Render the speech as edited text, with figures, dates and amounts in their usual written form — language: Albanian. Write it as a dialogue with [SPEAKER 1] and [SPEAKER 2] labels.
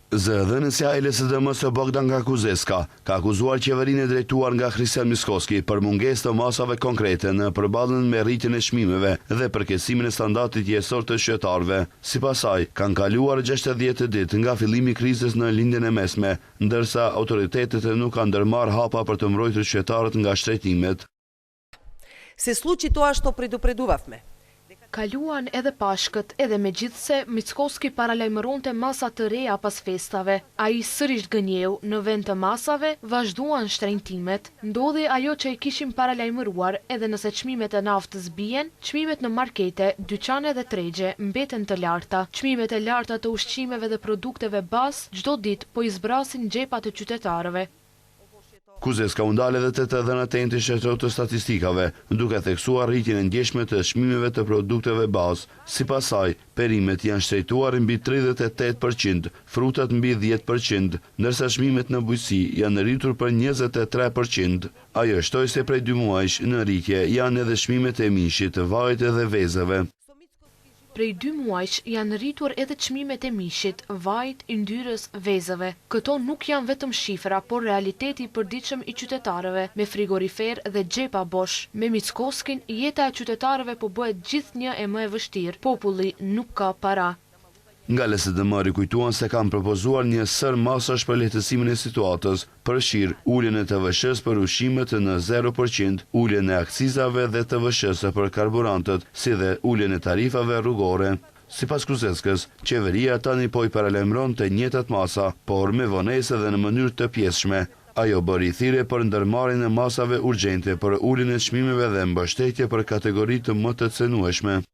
[SPEAKER 1] Zëdhënësja e LSDM-s Bogdan Kakuzeska ka akuzuar qeverinë e drejtuar nga Christian Miskoski për mungesë të masave konkrete në përballjen me rritjen e çmimeve dhe përkeqësimin e standardit jetësor të qytetarëve. Sipas saj, kanë kaluar 60 ditë nga fillimi i krizës në lindjen e mesme, ndërsa autoritetet nuk kanë ndërmarrë hapa për të mbrojtur qytetarët nga shtrejtimet.
[SPEAKER 2] Se случи тоа што предупредувавме.
[SPEAKER 3] Kaluan edhe pashkët, edhe megjithse Mickoski paralajmëronte masa të reja pas festave. Ai sërish gënjeu, në vend të masave vazhduan shtrenjtimet. Ndodhi ajo që i kishim paralajmëruar, edhe nëse çmimet e naftës bien, çmimet në markete, dyqane dhe tregje mbeten të larta. Çmimet e larta të ushqimeve dhe produkteve bazë çdo ditë po i zbrasin xhepat e qytetarëve.
[SPEAKER 1] Kuzeska u ndal edhe te të dhënat e Institutit të Statistikave, duke theksuar rritjen e ndjeshme të çmimeve të produkteve bazë. Sipas saj, perimet janë shtrejtuar mbi 38%, frutat mbi 10%, ndërsa çmimet në bujqësi janë rritur për 23%. Ajo shtoi se prej 2 muajsh në rritje janë edhe çmimet e mishit, vajit dhe vezëve.
[SPEAKER 3] Prej 2 muajsh janë rritur edhe çmimet e mishit, vajit, yndyrës, vezëve. Këto nuk janë vetëm shifra, por realiteti i përditshëm i qytetarëve, me frigorifer dhe xhepa bosh. Me Mickoskin, jeta e qytetarëve po bëhet gjithnjë e më e vështirë. Populli nuk ka para.
[SPEAKER 1] Nga LSDM kujtuan se kanë propozuar një sër masash për lehtësimin e situatës, përfshir uljen e TVSH-s për ushqimet në 0%, uljen e akcizave dhe TVSH-s për karburantët, si dhe uljen e tarifave rrugore. Sipas Kuzeskës, qeveria tani po i paralajmëron të njëjtat masa, por me vonesë dhe në mënyrë të pjesshme. Ajo bëri thirrje për ndërmarrjen e masave urgjente për uljen e çmimeve dhe mbështetje për kategoritë më të cenueshme.